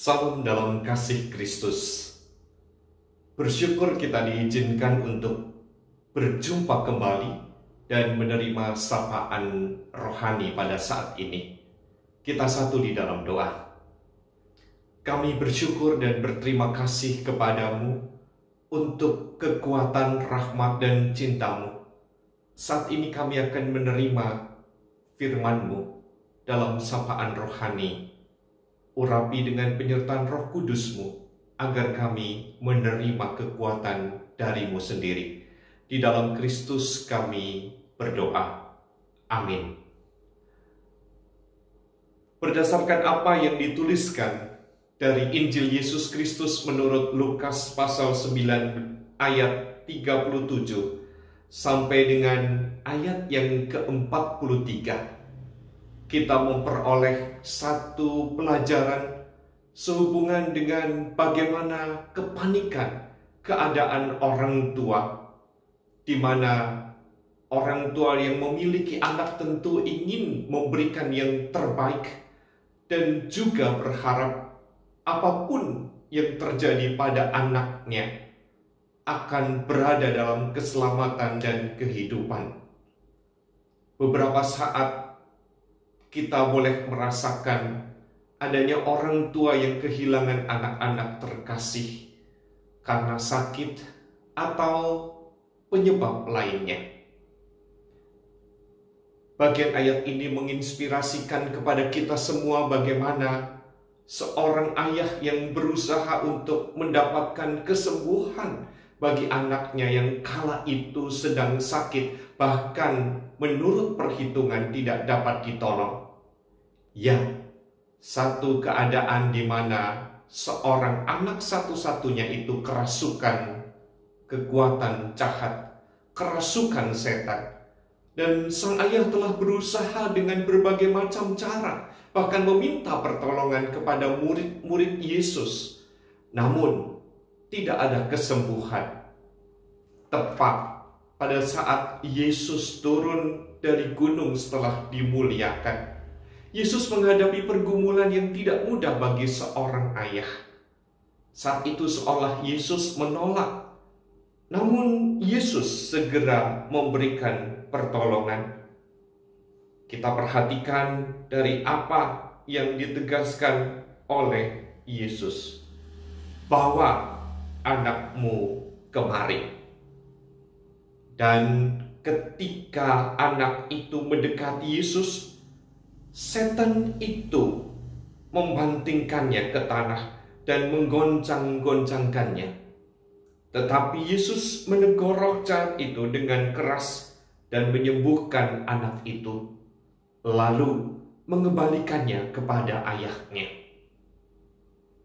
Salam dalam kasih Kristus. Bersyukur kita diizinkan untuk berjumpa kembali dan menerima sapaan rohani pada saat ini. Kita satu di dalam doa. Kami bersyukur dan berterima kasih kepadamu untuk kekuatan rahmat dan cintamu. Saat ini kami akan menerima firman-Mu dalam sapaan rohani. Urapi dengan penyertaan Roh Kudus-Mu, agar kami menerima kekuatan dari-Mu sendiri. Di dalam Kristus kami berdoa. Amin. Berdasarkan apa yang dituliskan dari Injil Yesus Kristus menurut Lukas pasal 9 ayat 37 sampai dengan ayat yang ke-43. Kita memperoleh satu pelajaran sehubungan dengan bagaimana kepanikan keadaan orang tua, di mana orang tua yang memiliki anak tentu ingin memberikan yang terbaik dan juga berharap apapun yang terjadi pada anaknya akan berada dalam keselamatan dan kehidupan. Beberapa saat kita boleh merasakan adanya orang tua yang kehilangan anak-anak terkasih karena sakit atau penyebab lainnya. Bagian ayat ini menginspirasikan kepada kita semua bagaimana seorang ayah yang berusaha untuk mendapatkan kesembuhan bagi anaknya yang kala itu sedang sakit, bahkan menurut perhitungan tidak dapat ditolong. Ya, satu keadaan di mana seorang anak satu-satunya itu kerasukan kekuatan jahat, kerasukan setan. Dan sang ayah telah berusaha dengan berbagai macam cara, bahkan meminta pertolongan kepada murid-murid Yesus. Namun, tidak ada kesembuhan. Tepat pada saat Yesus turun dari gunung setelah dimuliakan, Yesus menghadapi pergumulan yang tidak mudah bagi seorang ayah. Saat itu seolah Yesus menolak, namun Yesus segera memberikan pertolongan. Kita perhatikan dari apa yang ditegaskan oleh Yesus. Bawa anakmu kemari. Dan ketika anak itu mendekati Yesus, setan itu membantingkannya ke tanah dan menggoncang-goncangkannya. Tetapi Yesus menegur roh jahat itu dengan keras dan menyembuhkan anak itu, lalu mengembalikannya kepada ayahnya.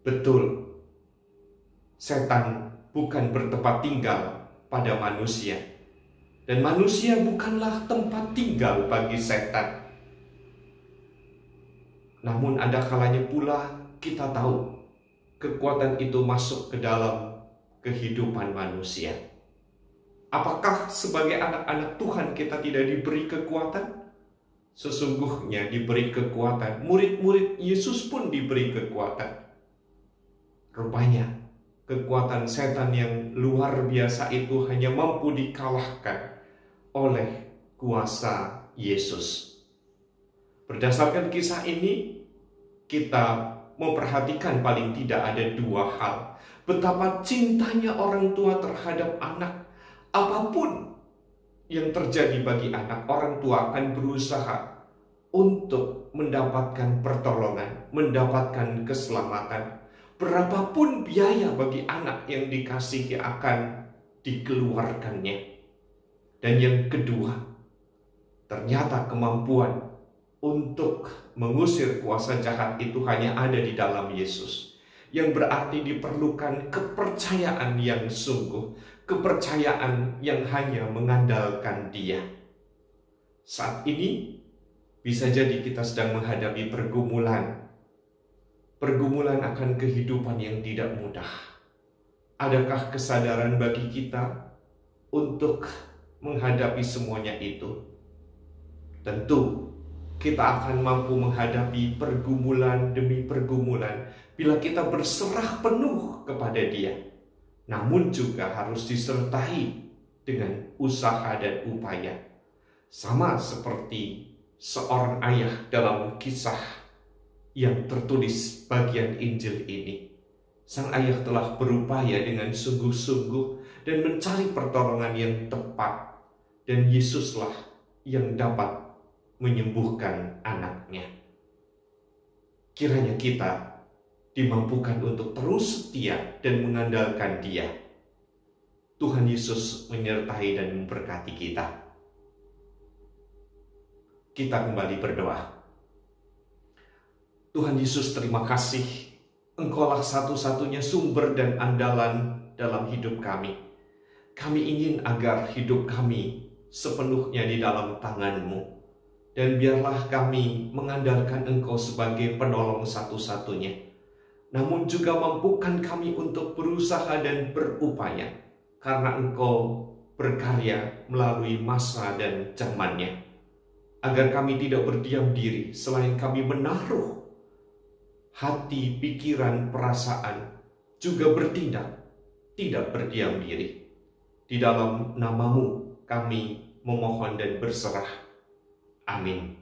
Betul, setan bukan bertempat tinggal pada manusia, dan manusia bukanlah tempat tinggal bagi setan. Namun ada kalanya pula kita tahu kekuatan itu masuk ke dalam kehidupan manusia. Apakah sebagai anak-anak Tuhan kita tidak diberi kekuatan? Sesungguhnya diberi kekuatan. Murid-murid Yesus pun diberi kekuatan. Rupanya kekuatan setan yang luar biasa itu hanya mampu dikalahkan oleh kuasa Yesus. Berdasarkan kisah ini, kita memperhatikan paling tidak ada dua hal. Betapa cintanya orang tua terhadap anak. Apapun yang terjadi bagi anak, orang tua akan berusaha untuk mendapatkan pertolongan, mendapatkan keselamatan. Berapapun biaya bagi anak yang dikasihi akan dikeluarkannya. Dan yang kedua, ternyata kemampuan untuk mengusir kuasa jahat itu hanya ada di dalam Yesus. yang berarti diperlukan kepercayaan yang sungguh, kepercayaan yang hanya mengandalkan Dia. Saat ini bisa jadi kita sedang menghadapi pergumulan akan kehidupan yang tidak mudah. Adakah kesadaran bagi kita untuk menghadapi semuanya itu? Tentu kita akan mampu menghadapi pergumulan demi pergumulan bila kita berserah penuh kepada Dia. Namun juga harus disertai dengan usaha dan upaya. Sama seperti seorang ayah dalam kisah yang tertulis bagian Injil ini. Sang ayah telah berupaya dengan sungguh-sungguh dan mencari pertolongan yang tepat. Dan Yesuslah yang dapat menyembuhkan anaknya. Kiranya kita dimampukan untuk terus setia dan mengandalkan Dia. Tuhan Yesus menyertai dan memberkati kita. Kita kembali berdoa. Tuhan Yesus, terima kasih. Engkaulah satu-satunya sumber dan andalan dalam hidup kami. Kami ingin agar hidup kami sepenuhnya di dalam tangan-Mu. Dan biarlah kami mengandalkan Engkau sebagai penolong satu-satunya. Namun juga mampukan kami untuk berusaha dan berupaya. Karena Engkau berkarya melalui masa dan zamannya. Agar kami tidak berdiam diri selain kami menaruh hati, pikiran, perasaan, juga bertindak, tidak berdiam diri. Di dalam nama-Mu kami memohon dan berserah. Amin.